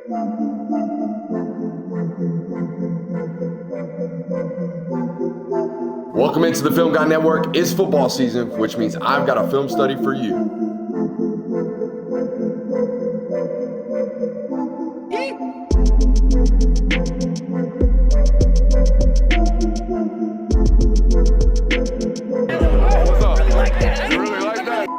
Welcome into the Film Guy Network. It's football season, which means I've got a film study for you. What's up? Really like that. You really like that?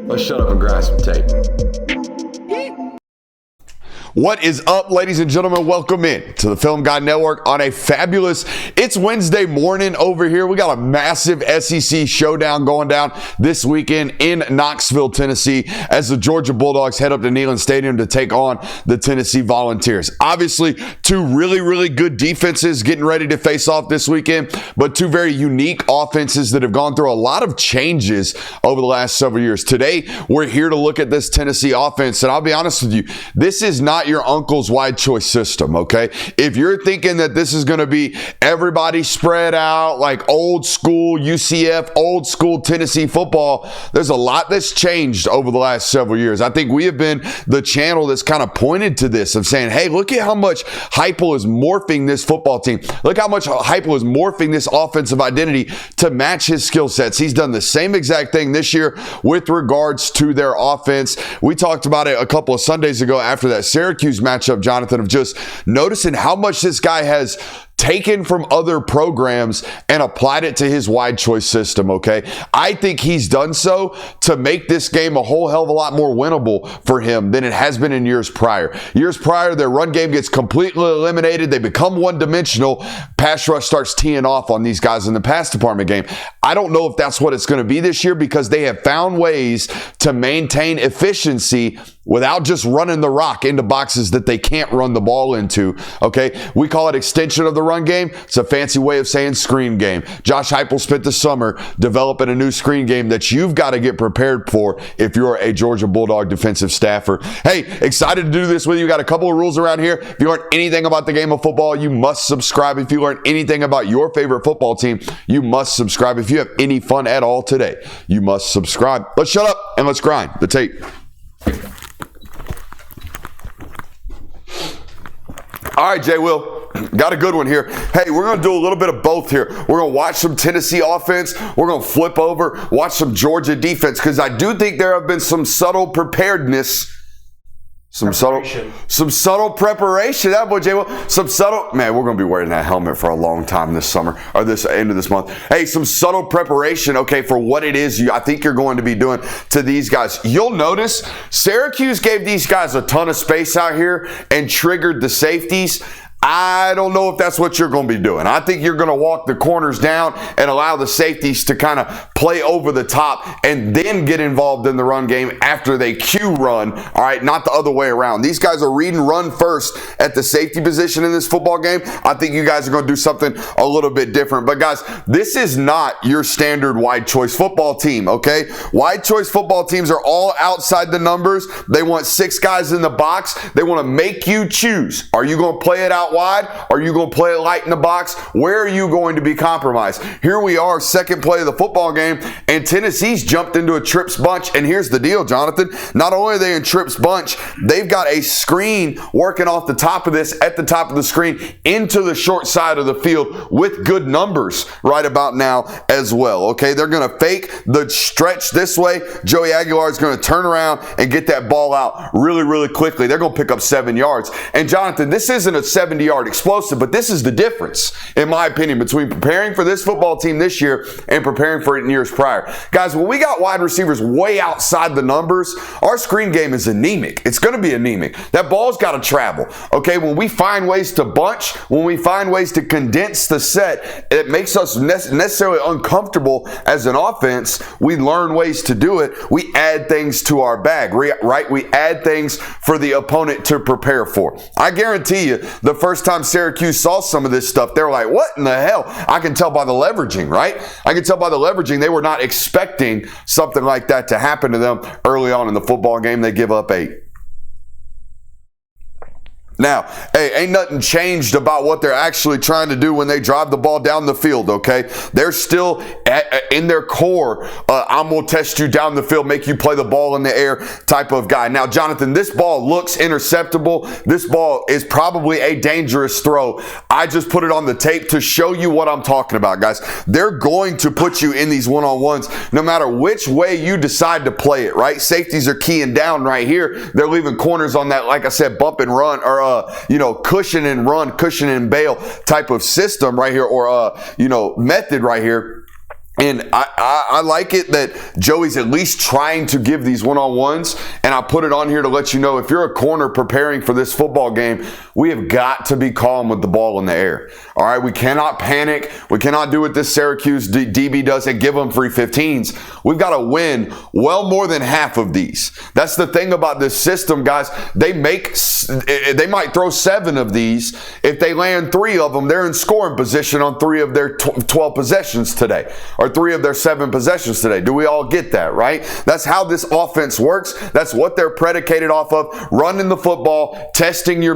Let's shut up and grab some tape. What is up, ladies and gentlemen? Welcome in to the Film Guy Network on a fabulous, it's Wednesday morning over here. We got a massive SEC showdown going down this weekend in Knoxville, Tennessee, as the Georgia Bulldogs head up to Neyland Stadium to take on the Tennessee Volunteers. Obviously, two really good defenses getting ready to face off this weekend, but two very unique offenses that have gone through a lot of changes over the last several years. Today, we're here to look at this Tennessee offense, and I'll be honest with you, this is not your uncle's wide choice system, okay? If you're thinking that this is going to be everybody spread out like old school UCF, old school Tennessee football, there's a lot that's changed over the last several years. I think we have been the channel that's kind of pointed to this of saying, hey, look at how much Heupel is morphing this football team. Look how much Heupel is morphing this offensive identity to match his skill sets. He's done the same exact thing this year with regards to their offense. We talked about it a couple of Sundays ago after that Syracuse matchup, Jonathan, of just noticing how much this guy has taken from other programs and applied it to his wide choice system, okay? I think he's done so to make this game a whole hell of a lot more winnable for him than it has been in years prior. Years prior, their run game gets completely eliminated. They become one-dimensional. Pass rush starts teeing off on these guys in the pass department game. I don't know if that's what it's going to be this year because they have found ways to maintain efficiency without just running the rock into boxes that they can't run the ball into, okay? We call it extension of the run game. It's a fancy way of saying screen game. Josh Heupel spent the summer developing a new screen game that you've got to get prepared for if you're a Georgia Bulldog defensive staffer. Hey, excited to do this with you. Got a couple of rules around here. If you learn anything about the game of football, you must subscribe. If you learn anything about your favorite football team, you must subscribe. If you have any fun at all today, you must subscribe. Let's shut up and let's grind the tape. All right, Jay Will, got a good one here. Hey, we're going to do a little bit of both here. We're going to watch some Tennessee offense. We're going to flip over, watch some Georgia defense, because I do think there have been some subtle preparedness. Some subtle preparation. That boy, Jay Will. Some subtle, man, we're going to be wearing that helmet for a long time this summer or this end of this month. Hey, some subtle preparation, okay, for what it is I think you're going to be doing to these guys. You'll notice Syracuse gave these guys a ton of space out here and triggered the safeties. I don't know if that's what you're going to be doing. I think you're going to walk the corners down and allow the safeties to kind of play over the top and then get involved in the run game after they cue run, all right, not the other way around. These guys are reading run first at the safety position in this football game. I think you guys are going to do something a little bit different. But guys, this is not your standard wide choice football team, okay? Wide choice football teams are all outside the numbers. They want 6 guys in the box. They want to make you choose. Are you going to play it out wide? Are you going to play it light in the box? Where are you going to be compromised? Here we are, second play of the football game, and Tennessee's jumped into a trips bunch. And here's the deal, Jonathan. Not only are they in trips bunch, they've got a screen working off the top of this, at the top of the screen, into the short side of the field with good numbers right about now as well. Okay, they're going to fake the stretch this way. Joey Aguilar is going to turn around and get that ball out really quickly. They're going to pick up 7 yards. And Jonathan, this isn't a 70-yard explosive, but this is the difference, in my opinion, between preparing for this football team this year and preparing for it in years prior. Guys, when we got wide receivers way outside the numbers, our screen game is anemic. It's going to be anemic. That ball's got to travel. Okay, when we find ways to bunch, when we find ways to condense the set, it makes us necessarily uncomfortable as an offense. We learn ways to do it. We add things to our bag, right? We add things for the opponent to prepare for. I guarantee you, the first time Syracuse saw some of this stuff, they were like, what in the hell? I can tell by the leveraging, right? I can tell by the leveraging they were not expecting something like that to happen to them early on in the football game. They give up 8. Now, hey, ain't nothing changed about what they're actually trying to do when they drive the ball down the field, okay? They're still in their core, I'm going to test you down the field, make you play the ball in the air type of guy. Now, Jonathan, this ball looks interceptable. This ball is probably a dangerous throw. I just put it on the tape to show you what I'm talking about, guys. They're going to put you in these one-on-ones no matter which way you decide to play it, right? Safeties are keying down right here. They're leaving corners on that, like I said, bump and run, or cushion and run, cushion and bail type of system right here, or method right here. And I like it that Joey's at least trying to give these one-on-ones, and I put it on here to let you know if you're a corner preparing for this football game, we have got to be calm with the ball in the air. All right, we cannot panic. We cannot do what this Syracuse DB does and give them free 15s. We've got to win well more than half of these. That's the thing about this system, guys. They might throw 7 of these. If they land 3 of them, they're in scoring position on 3 of their 12 possessions today, or 3 of their 7 possessions today. Do we all get that, right? That's how this offense works. That's what they're predicated off of. Running the football, testing your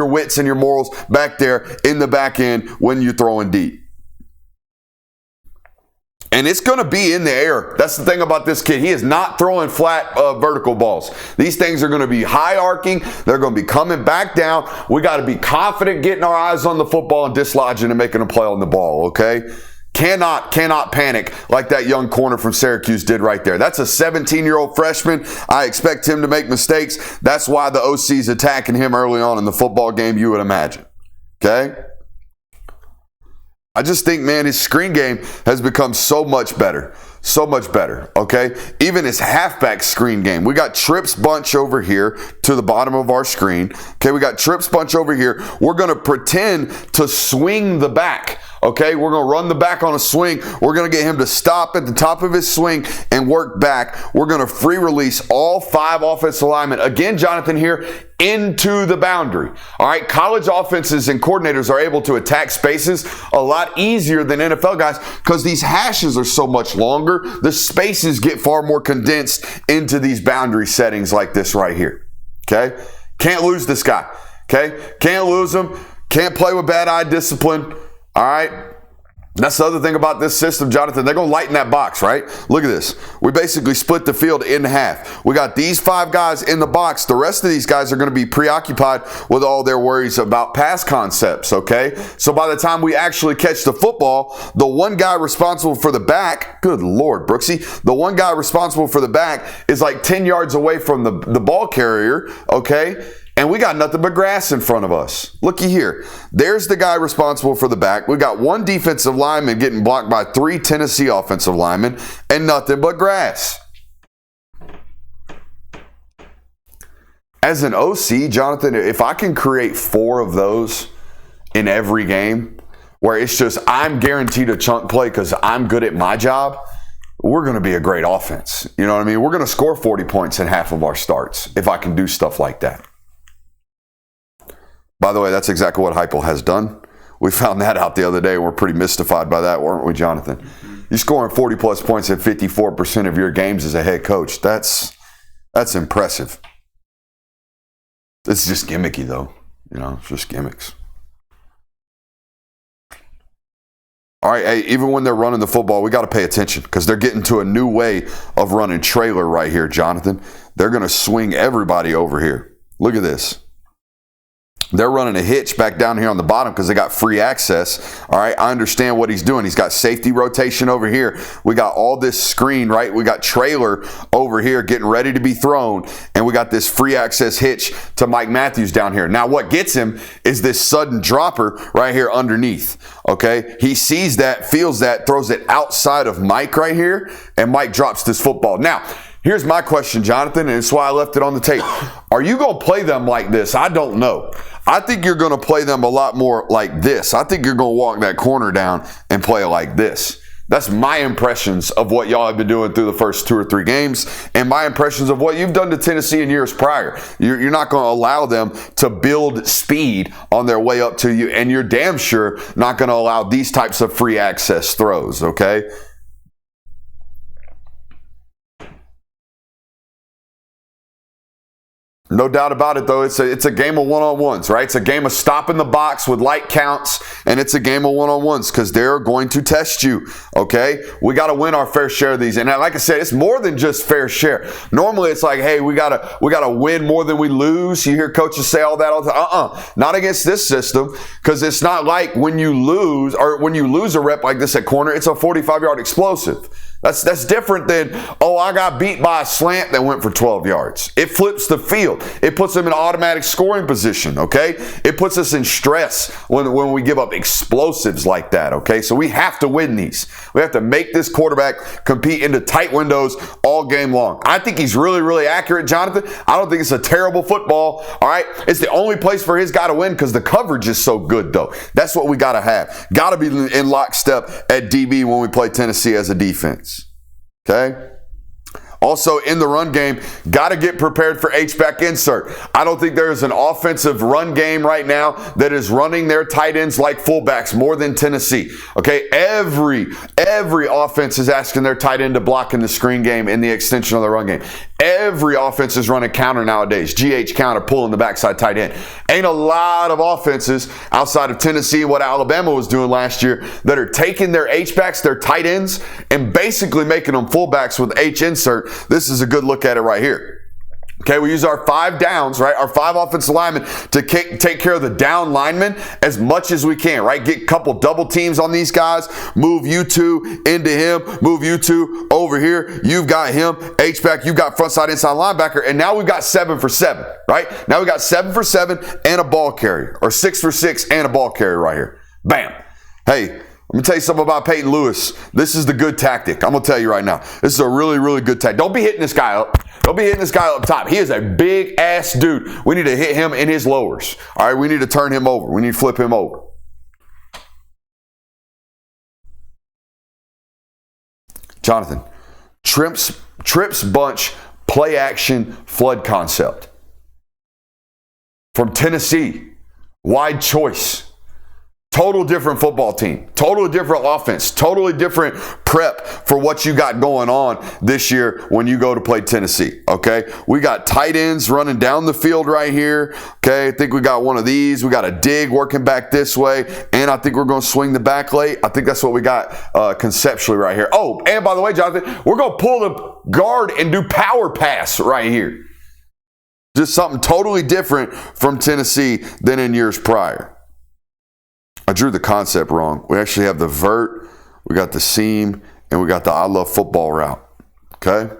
wits and your morals back there in the back end when you're throwing deep. And it's going to be in the air. That's the thing about this kid. He is not throwing flat vertical balls. These things are going to be high arcing. They're going to be coming back down. We got to be confident getting our eyes on the football and dislodging and making a play on the ball, okay? Cannot panic like that young corner from Syracuse did right there. That's a 17-year-old freshman. I expect him to make mistakes. That's why the OC's attacking him early on in the football game, you would imagine. Okay? I just think, man, his screen game has become so much better. So much better, okay? Even his halfback screen game. We got trips bunch over here to the bottom of our screen. Okay, we got trips bunch over here. We're going to pretend to swing the back. Okay, we're going to run the back on a swing. We're going to get him to stop at the top of his swing and work back. We're going to free release all 5 offensive linemen. Again, Jonathan here, into the boundary. All right, college offenses and coordinators are able to attack spaces a lot easier than NFL guys because these hashes are so much longer. The spaces get far more condensed into these boundary settings like this right here. Okay, can't lose this guy. Okay, can't lose him. Can't play with bad eye discipline. All right. That's the other thing about this system, Jonathan. They're going to lighten that box, right? Look at this. We basically split the field in half. We got these 5 guys in the box. The rest of these guys are going to be preoccupied with all their worries about pass concepts, okay? So by the time we actually catch the football, the one guy responsible for the back, good Lord, Brooksy, the one guy responsible for the back is like 10 yards away from the ball carrier, okay? And we got nothing but grass in front of us. Looky here. There's the guy responsible for the back. We got 1 defensive lineman getting blocked by 3 Tennessee offensive linemen and nothing but grass. As an OC, Jonathan, if I can create 4 of those in every game where it's just I'm guaranteed a chunk play because I'm good at my job, we're going to be a great offense. You know what I mean? We're going to score 40 points in half of our starts if I can do stuff like that. By the way, that's exactly what Heupel has done. We found that out the other day. We're pretty mystified by that, weren't we, Jonathan? You're scoring 40-plus points at 54% of your games as a head coach. That's impressive. It's just gimmicky, though. You know, it's just gimmicks. All right, hey, even when they're running the football, we got to pay attention because they're getting to a new way of running trailer right here, Jonathan. They're going to swing everybody over here. Look at this. They're running a hitch back down here on the bottom because they got free access. All right, I understand what he's doing. He's got safety rotation over here. We got all this screen, right? We got trailer over here getting ready to be thrown. And we got this free access hitch to Mike Matthews down here. Now, what gets him is this sudden dropper right here underneath. Okay, he sees that, feels that, throws it outside of Mike right here, and Mike drops this football. Now, here's my question, Jonathan, and it's why I left it on the tape. Are you going to play them like this? I don't know. I think you're going to play them a lot more like this. I think you're going to walk that corner down and play it like this. That's my impressions of what y'all have been doing through the first 2 or 3 games and my impressions of what you've done to Tennessee in years prior. You're not going to allow them to build speed on their way up to you, and you're damn sure not going to allow these types of free access throws, okay? No doubt about it, though. It's a game of one-on-ones, right? It's a game of stopping the box with light counts, and it's a game of one-on-ones because they're going to test you, okay? We got to win our fair share of these. And like I said, it's more than just fair share. Normally, it's like, hey, we gotta win more than we lose. You hear coaches say all that all the time. Not against this system, because it's not like when you lose a rep like this at corner, it's a 45-yard explosive. That's different than, I got beat by a slant that went for 12 yards. It flips the field. It puts them in automatic scoring position, okay? It puts us in stress when we give up explosives like that, okay? So we have to win these. We have to make this quarterback compete into tight windows all game long. I think he's really, really accurate, Jonathan. I don't think it's a terrible football, all right? It's the only place for his guy to win because the coverage is so good, though. That's what we got to have. Got to be in lockstep at DB when we play Tennessee as a defense. Okay? Also, in the run game, got to get prepared for H-back insert. I don't think there is an offensive run game right now that is running their tight ends like fullbacks more than Tennessee. Okay, every offense is asking their tight end to block in the screen game in the extension of the run game. Every offense is running counter nowadays. GH counter, pulling the backside tight end. Ain't a lot of offenses outside of Tennessee, what Alabama was doing last year, that are taking their H-backs, their tight ends, and basically making them fullbacks with H insert. This is a good look at it right here. Okay, we use our 5 downs, right? Our 5 offensive linemen to take care of the down linemen as much as we can, right? Get a couple double teams on these guys. Move you two into him. Move you two over here. You've got him. H-back, you've got front side, inside linebacker. And now we've got 7 for 7, right? Now we got 7 for 7 and a ball carrier. Or 6 for 6 and a ball carrier right here. Bam. Hey, let me tell you something about Peyton Lewis. This is the good tactic. I'm going to tell you right now. This is a really, really good tactic. Don't be hitting this guy up. Don't be hitting this guy up top. He is a big-ass dude. We need to hit him in his lowers. All right, we need to turn him over. We need to flip him over. Jonathan, trips bunch, play action, flood concept. From Tennessee, wide choice. Total different football team, totally different offense, totally different prep for what you got going on this year when you go to play Tennessee, okay? We got tight ends running down the field right here, okay? I think we got one of these. We got a dig working back this way, and I think we're going to swing the back late. I think that's what we got conceptually right here. Oh, and by the way, Jonathan, we're going to pull the guard and do power pass right here. Just something totally different from Tennessee than in years prior. I drew the concept wrong. We actually have the vert, we got the seam, and we got the I love football route. Okay?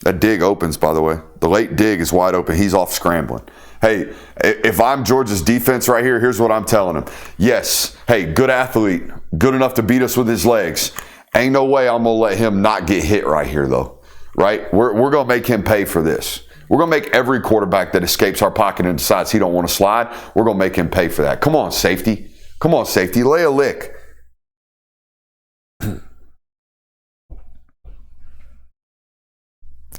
That dig opens, by the way. The late dig is wide open. He's off scrambling. Hey, if I'm Georgia's defense right here, here's what I'm telling him. Yes, hey, good athlete, good enough to beat us with his legs. Ain't no way I'm going to let him not get hit right here, though. Right? We're going to make him pay for this. We're going to make every quarterback that escapes our pocket and decides he don't want to slide, we're going to make him pay for that. Come on, safety. Come on, safety. Lay a lick.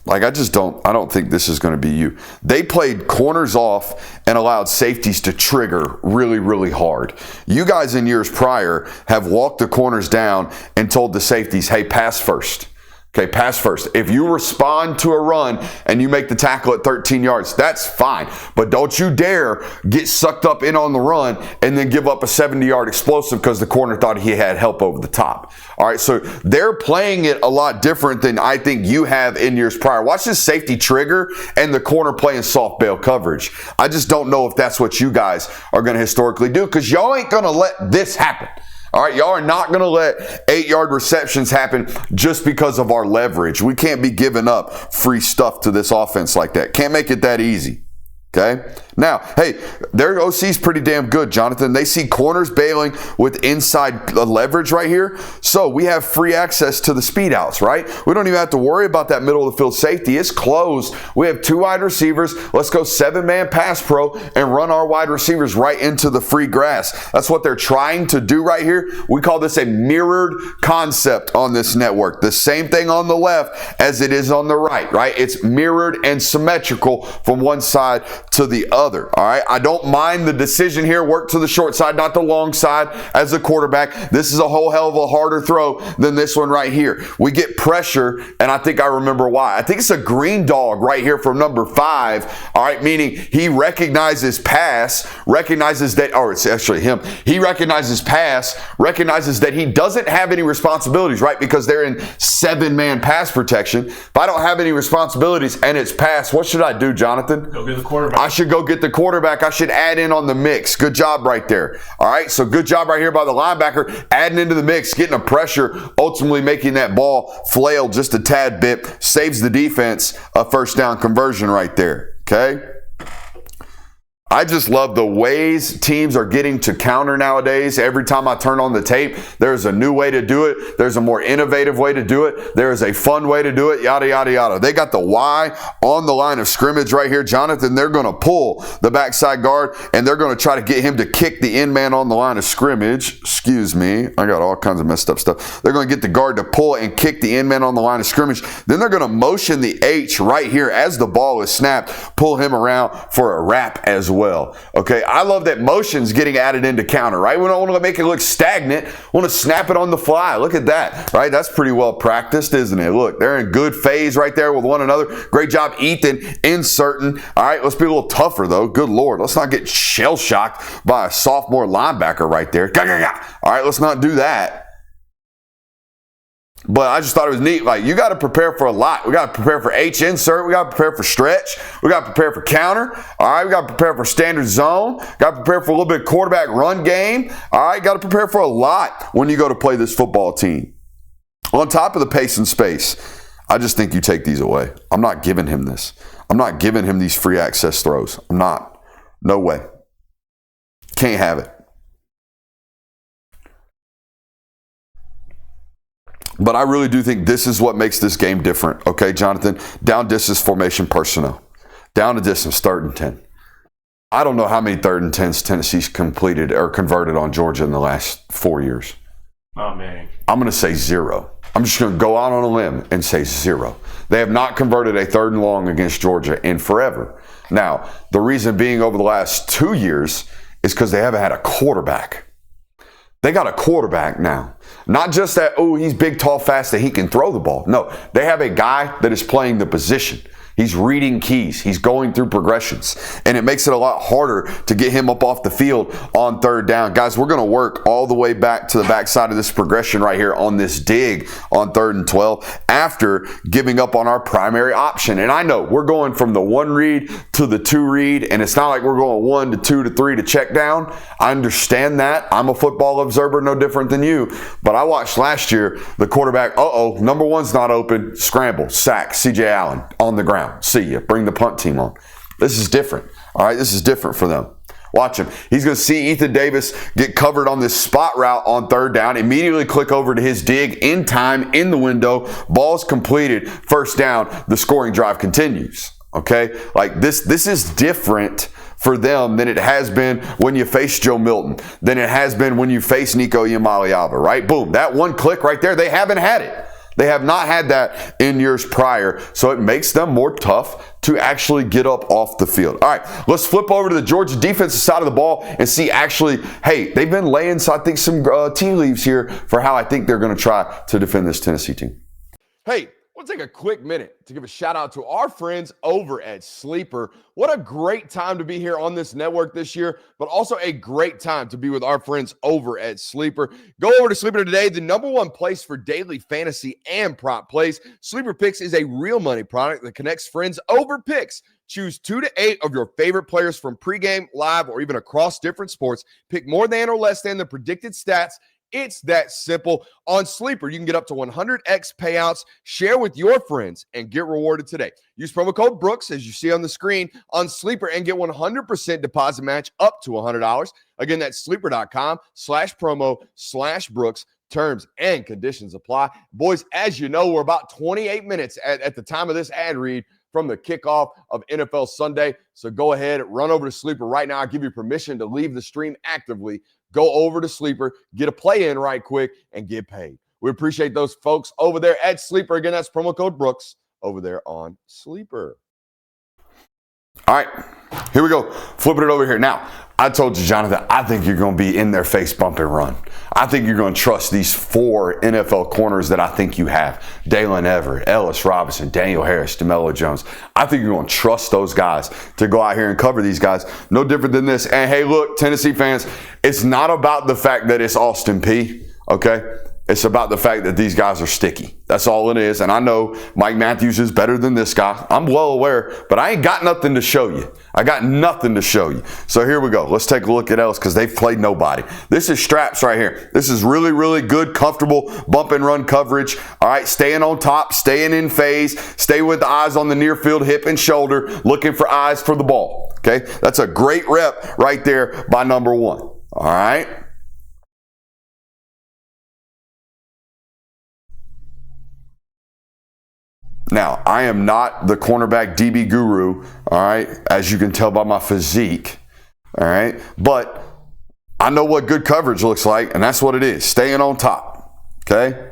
Like, I don't think this is going to be you. They played corners off and allowed safeties to trigger really, really hard. You guys in years prior have walked the corners down and told the safeties, hey, pass first. Okay, pass first. If you respond to a run and you make the tackle at 13 yards, that's fine. But don't you dare get sucked up in on the run and then give up a 70-yard explosive because the corner thought he had help over the top. All right, so they're playing it a lot different than I think you have in years prior. Watch this safety trigger and the corner playing soft bail coverage. I just don't know if that's what you guys are going to historically do because y'all ain't going to let this happen. All right, y'all are not going to let 8-yard receptions happen just because of our leverage. We can't be giving up free stuff to this offense like that. Can't make it that easy. Okay? Now, hey, their OC's pretty damn good, Jonathan. They see corners bailing with inside leverage right here. So we have free access to the speed outs, right? We don't even have to worry about that middle of the field safety. It's closed. We have 2 wide receivers. Let's go 7-man pass pro and run our wide receivers right into the free grass. That's what they're trying to do right here. We call this a mirrored concept on this network. The same thing on the left as it is on the right, right? It's mirrored and symmetrical from one side to the other. All right. I don't mind the decision here. Work to the short side, not the long side as a quarterback. This is a whole hell of a harder throw than this one right here. We get pressure, and I think I remember why. I think it's a green dog right here from number 5. All right. Meaning he recognizes pass, recognizes that, or it's actually him. He recognizes pass, recognizes that he doesn't have any responsibilities, right? Because they're in 7-man pass protection. If I don't have any responsibilities and it's pass, what should I do, Jonathan? Go get the quarterback. I should go get the quarterback. I should add in on the mix. Good job right there. All right, so good job right here by the linebacker, adding into the mix, getting a pressure, ultimately making that ball flail just a tad bit, saves the defense a first down conversion right there, okay? I just love the ways teams are getting to counter nowadays. Every time I turn on the tape, there's a new way to do it. There's a more innovative way to do it. There is a fun way to do it, yada, yada, yada. They got the Y on the line of scrimmage right here. Jonathan, they're going to pull the backside guard, and they're going to try to get him to kick the end man on the line of scrimmage. Excuse me. I got all kinds of messed up stuff. They're going to get the guard to pull and kick the end man on the line of scrimmage. Then they're going to motion the H right here as the ball is snapped, pull him around for a wrap as well. Okay, I love that motion's getting added into counter, right? We don't want to make it look stagnant. We want to snap it on the fly. Look at that, right? That's pretty well practiced, isn't it? Look, they're in good phase right there with one another. Great job, Ethan, inserting. All right, let's be a little tougher, though. Good Lord. Let's not get shell-shocked by a sophomore linebacker right there. All right, let's not do that. But I just thought it was neat. Like, you got to prepare for a lot. We got to prepare for H insert. We got to prepare for stretch. We got to prepare for counter. All right. We got to prepare for standard zone. Got to prepare for a little bit of quarterback run game. All right. Got to prepare for a lot when you go to play this football team. On top of the pace and space, I just think you take these away. I'm not giving him this. I'm not giving him these free access throws. I'm not. No way. Can't have it. But I really do think this is what makes this game different. Okay, Jonathan? Down distance formation personnel. Down to distance, 3rd and 10. I don't know how many 3rd and 10s Tennessee's completed or converted on Georgia in the last 4 years. Oh, man. I'm going to say 0. I'm just going to go out on a limb and say 0. They have not converted a 3rd and long against Georgia in forever. Now, the reason being over the last 2 years is because they haven't had a quarterback. They got a quarterback now. Not just that, oh, he's big, tall, fast, that he can throw the ball. No, they have a guy that is playing the position. He's reading keys. He's going through progressions. And it makes it a lot harder to get him up off the field on 3rd down. Guys, we're going to work all the way back to the backside of this progression right here on this dig on 3rd and 12 after giving up on our primary option. And I know we're going from the 1 read to the 2 read, and it's not like we're going 1 to 2 to 3 to check down. I understand that. I'm a football observer, no different than you. But I watched last year the quarterback, number 1's not open, scramble, sack, C.J. Allen on the ground. See ya. Bring the punt team on. This is different. All right, this is different for them. Watch him. He's going to see Ethan Davis get covered on this spot route on 3rd down. Immediately click over to his dig in time, in the window. Ball's completed. 1st down. The scoring drive continues. Okay? Like this is different for them than it has been when you face Joe Milton, than it has been when you face Nico Iamaleava, right? Boom. That one click right there, they haven't had it. They have not had that in years prior, so it makes them more tough to actually get up off the field. All right, let's flip over to the Georgia defensive side of the ball and see actually, hey, they've been laying, so I think, some tea leaves here for how I think they're going to try to defend this Tennessee team. Hey, we'll take a quick minute to give a shout out to our friends over at Sleeper. What a great time to be here on this network this year, but also a great time to be with our friends over at Sleeper. Go over to Sleeper today, the #1 place for daily fantasy and prop plays. Sleeper Picks is a real money product that connects friends over picks. Choose 2 to 8 of your favorite players from pregame, live, or even across different sports. Pick more than or less than the predicted stats. It's that simple. On Sleeper, you can get up to 100x payouts, share with your friends, and get rewarded today. Use promo code Brooks, as you see on the screen, on Sleeper and get 100% deposit match up to $100. Again, that's sleeper.com/promo/Brooks. Terms and conditions apply. Boys, as you know, we're about 28 minutes at the time of this ad read from the kickoff of NFL Sunday. So go ahead, run over to Sleeper right now. I'll give you permission to leave the stream actively. Go over to Sleeper, get a play in right quick, and get paid. We appreciate those folks over there at Sleeper. Again, that's promo code Brooks over there on Sleeper. All right, Here we go. Flipping it over here. Now, I told you, Jonathan, I think you're going to be in their face bump and run. I think you're going to trust these 4 NFL corners that I think you have. Dalen Everett, Ellis Robinson, Daniel Harris, DeMello Jones. I think you're going to trust those guys to go out here and cover these guys. No different than this. And hey, look, Tennessee fans, it's not about the fact that it's Austin Peay, okay? It's about the fact that these guys are sticky. That's all it is. And I know Mike Matthews is better than this guy. I'm well aware, but I ain't got nothing to show you. I got nothing to show you. So here we go. Let's take a look at Ellis because they've played nobody. This is straps right here. This is really, really good, comfortable bump and run coverage. All right, staying on top, staying in phase, stay with the eyes on the near field, hip and shoulder, looking for eyes for the ball. Okay, that's a great rep right there by number 1. All right. Now, I am not the cornerback DB guru, all right, as you can tell by my physique, all right, but I know what good coverage looks like, and that's what it is, staying on top, okay?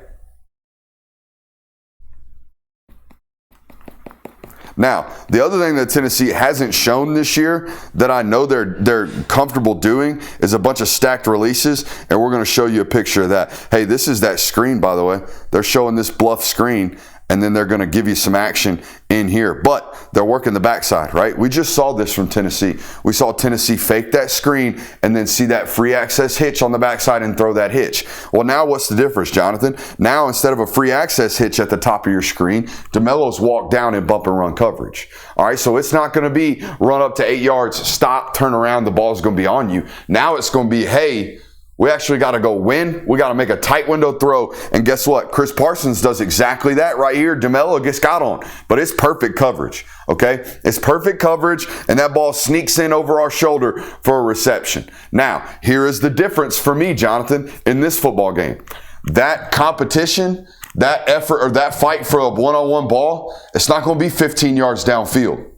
Now, the other thing that Tennessee hasn't shown this year that I know they're comfortable doing is a bunch of stacked releases, and we're going to show you a picture of that. Hey, this is that screen, by the way. They're showing this bluff screen, and then they're going to give you some action in here. But they're working the backside, right? We just saw this from Tennessee. We saw Tennessee fake that screen and then see that free access hitch on the backside and throw that hitch. Well, now what's the difference, Jonathan? Now, instead of a free access hitch at the top of your screen, DeMello's walk down and bump and run coverage. All right, so it's not going to be run up to 8 yards, stop, turn around, the ball's going to be on you. Now it's going to be, hey, we actually got to go win. We got to make a tight window throw. And guess what? Chris Parsons does exactly that right here. DeMello gets got on. But it's perfect coverage, okay? It's perfect coverage, and that ball sneaks in over our shoulder for a reception. Now, here is the difference for me, Jonathan, in this football game. That competition, that effort, or that fight for a one-on-one ball, it's not going to be 15 yards downfield.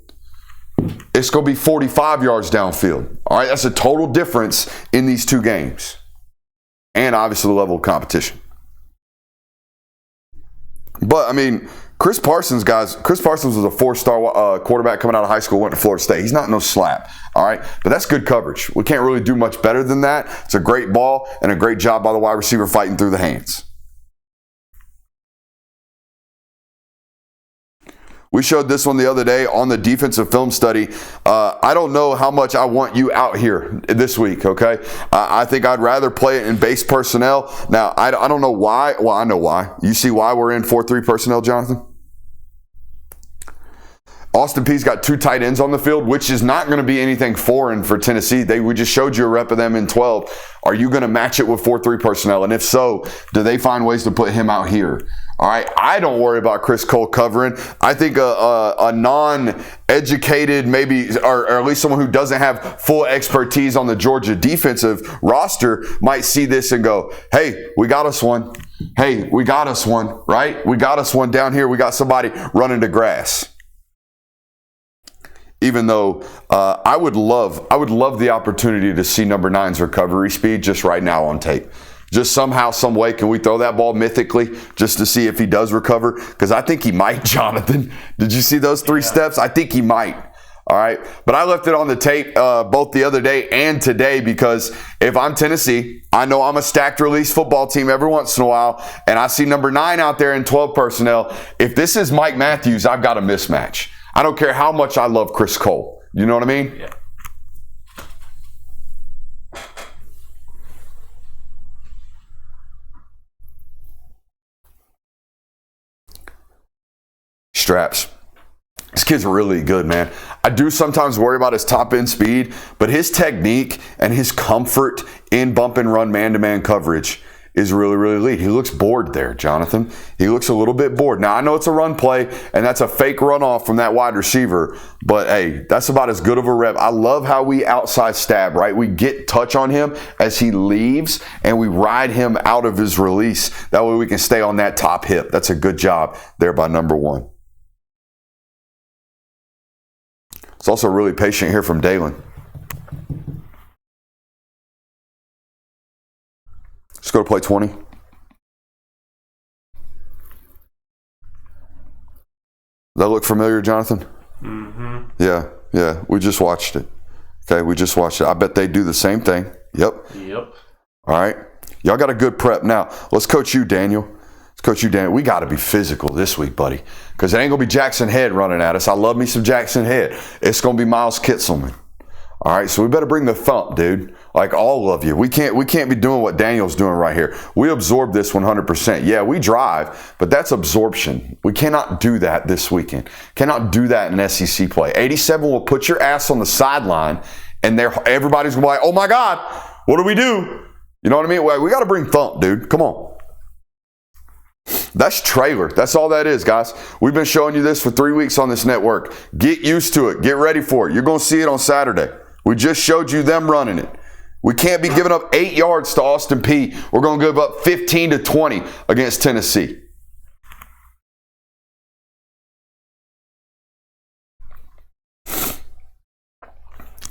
It's going to be 45 yards downfield. All right, that's a total difference in these two games. And obviously the level of competition. But, I mean, Chris Parsons was a 4-star quarterback coming out of high school, went to Florida State. He's not no slap, all right? But that's good coverage. We can't really do much better than that. It's a great ball and a great job by the wide receiver fighting through the hands. We showed this one the other day on the defensive film study. I don't know how much I want you out here this week, okay? I think I'd rather play it in base personnel. Now, I don't know why. Well, I know why. You see why we're in 4-3 personnel, Jonathan? Austin Peay's got 2 tight ends on the field, which is not going to be anything foreign for Tennessee. We just showed you a rep of them in 12. Are you going to match it with 4-3 personnel? And if so, do they find ways to put him out here? All right, I don't worry about Chris Cole covering. I think a non-educated, maybe, or at least someone who doesn't have full expertise on the Georgia defensive roster might see this and go, hey, we got us one. Hey, we got us one, right? We got us one down here. We got somebody running to grass. Even though I would love the opportunity to see number 9's recovery speed just right now on tape. Just somehow, some way, can we throw that ball mythically just to see if he does recover? Because I think he might, Jonathan. Did you see those 3 steps? I think he might. All right. But I left it on the tape both the other day and today because if I'm Tennessee, I know I'm a stacked release football team every once in a while, and I see number 9 out there in 12 personnel. If this is Mike Matthews, I've got a mismatch. I don't care how much I love Chris Cole. You know what I mean? Yeah. Straps. This kid's really good, man. I do sometimes worry about his top end speed, but his technique and his comfort in bump and run man-to-man coverage is really, really elite. He looks bored there, Jonathan. He looks a little bit bored. Now, I know it's a run play, and that's a fake runoff from that wide receiver, but hey, that's about as good of a rep. I love how we outside stab, right? We get touch on him as he leaves, and we ride him out of his release. That way we can stay on that top hip. That's a good job there by number 1. It's also really patient here from Dalen. Let's go to play 20. Does that look familiar, Jonathan? Mm-hmm. Yeah. Yeah, we just watched it. Okay, we just watched it. I bet they do the same thing. Yep. Yep. All right. Y'all got a good prep. Now, let's coach you, Daniel. Let's coach you, Daniel. We got to be physical this week, buddy, because it ain't going to be Jackson Head running at us. I love me some Jackson Head. It's going to be Miles Kitselman. All right, so we better bring the thump, dude. Like all of you. We can't be doing what Daniel's doing right here. We absorb this 100%. Yeah, we drive, but that's absorption. We cannot do that this weekend. Cannot do that in SEC play. 87 will put your ass on the sideline, and everybody's going to be like, oh my God, what do we do? You know what I mean? We got to bring thump, dude. Come on. That's trailer. That's all that is, guys. We've been showing you this for 3 weeks on this network. Get used to it. Get ready for it. You're going to see it on Saturday. We just showed you them running it. We can't be giving up 8 yards to Austin Peay. We're going to give up 15 to 20 against Tennessee.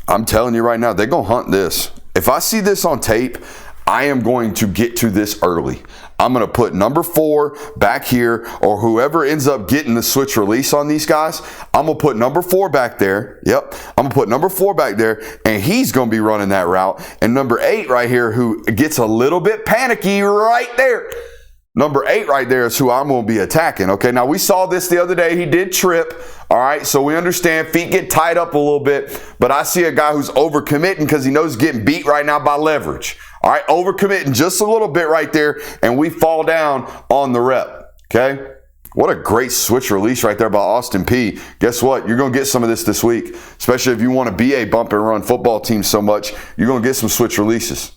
I'm telling you right now, they're going to hunt this. If I see this on tape, I am going to get to this early. I'm going to put number 4 back here, or whoever ends up getting the switch release on these guys, I'm going to put number 4 back there. Yep. I'm going to put number 4 back there, and he's going to be running that route. And number 8 right here, who gets a little bit panicky right there. Number 8 right there is who I'm going to be attacking. Okay, now we saw this the other day. He did trip. All right, so we understand feet get tied up a little bit, but I see a guy who's overcommitting because he knows he's getting beat right now by leverage. All right, overcommitting just a little bit right there, and we fall down on the rep. Okay, what a great switch release right there by Austin Peay. Guess what? You're going to get some of this week, especially if you want to be a bump and run football team so much. You're going to get some switch releases.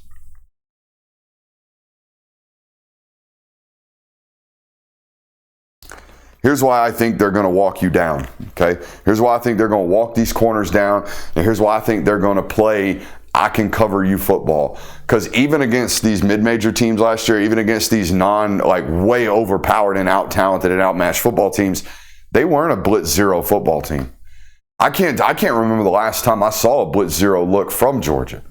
Here's why I think they're going to walk you down, okay? Here's why I think they're going to walk these corners down, and here's why I think they're going to play I can cover you football. Because even against these mid-major teams last year, even against these way overpowered and out-talented and outmatched football teams, they weren't a blitz zero football team. I can't remember the last time I saw a blitz zero look from Georgia.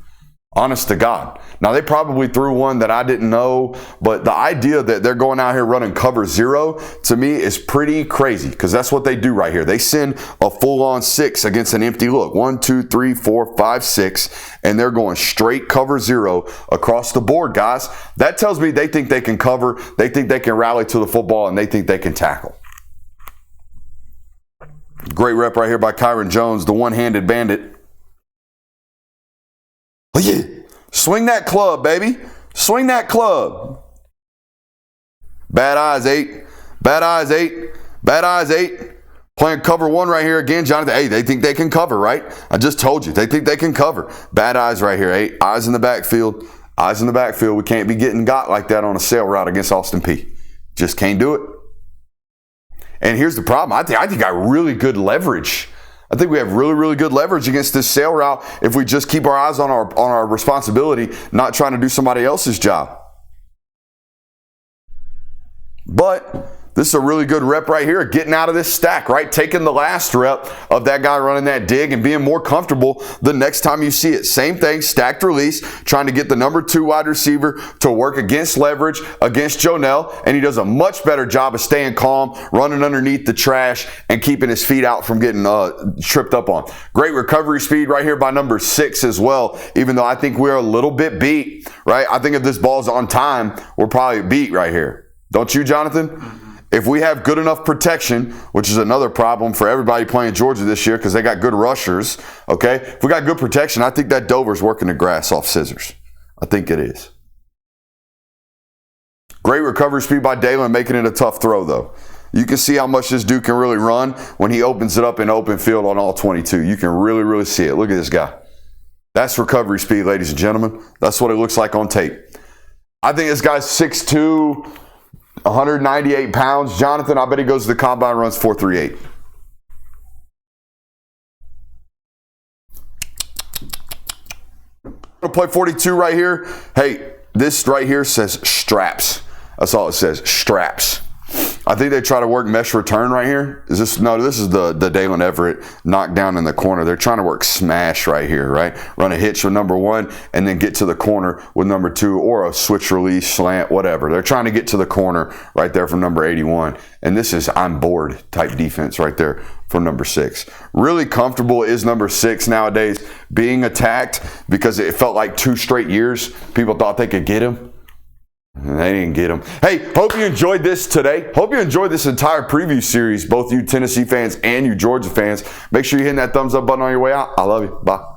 Honest to God. Now, they probably threw one that I didn't know, but the idea that they're going out here running cover 0, to me, is pretty crazy, because that's what they do right here. They send a full-on 6 against an empty look. 1, 2, 3, 4, 5, 6, and they're going straight cover 0 across the board, guys. That tells me they think they can cover, they think they can rally to the football, and they think they can tackle. Great rep right here by Kyron Jones, the one-handed bandit. Oh, yeah. Swing that club, baby. Swing that club. Bad eyes, 8. Bad eyes, 8. Bad eyes, 8. Playing cover 1 right here again, Jonathan. Hey, they think they can cover, right? I just told you. They think they can cover. Bad eyes right here, 8. Eyes in the backfield. Eyes in the backfield. We can't be getting got like that on a sail route against Austin Peay. Just can't do it. And here's the problem. I think I got really good leverage. I think we have really, really good leverage against this sail route if we just keep our eyes on our responsibility, not trying to do somebody else's job. But this is a really good rep right here, getting out of this stack, right? Taking the last rep of that guy running that dig and being more comfortable the next time you see it. Same thing, stacked release, trying to get the number 2 wide receiver to work against leverage, against Jonell, and he does a much better job of staying calm, running underneath the trash, and keeping his feet out from getting tripped up on. Great recovery speed right here by number 6 as well, even though I think we're a little bit beat, right? I think if this ball's on time, we're probably beat right here. Don't you, Jonathan? If we have good enough protection, which is another problem for everybody playing Georgia this year because they got good rushers, okay? If we got good protection, I think that Dover's working the grass off scissors. I think it is. Great recovery speed by Dalen, making it a tough throw, though. You can see how much this dude can really run when he opens it up in open field on all 22. You can really, really see it. Look at this guy. That's recovery speed, ladies and gentlemen. That's what it looks like on tape. I think this guy's 6'2", 198 pounds. Jonathan, I bet he goes to the combine, runs 4.38. Gonna play 42 right here. Hey, this right here says straps. That's all it says, straps. I think they try to work mesh return right here. Is this? No, this is the Dalen Everett knockdown in the corner. They're trying to work smash right here, right? Run a hitch with number 1 and then get to the corner with number 2, or a switch release, slant, whatever. They're trying to get to the corner right there from number 81. And this is I'm bored type defense right there from number 6. Really comfortable is number 6 nowadays being attacked, because it felt like 2 straight years people thought they could get him. They didn't get him. Hey, hope you enjoyed this today. Hope you enjoyed this entire preview series, both you Tennessee fans and you Georgia fans. Make sure you're hitting that thumbs up button on your way out. I love you. Bye.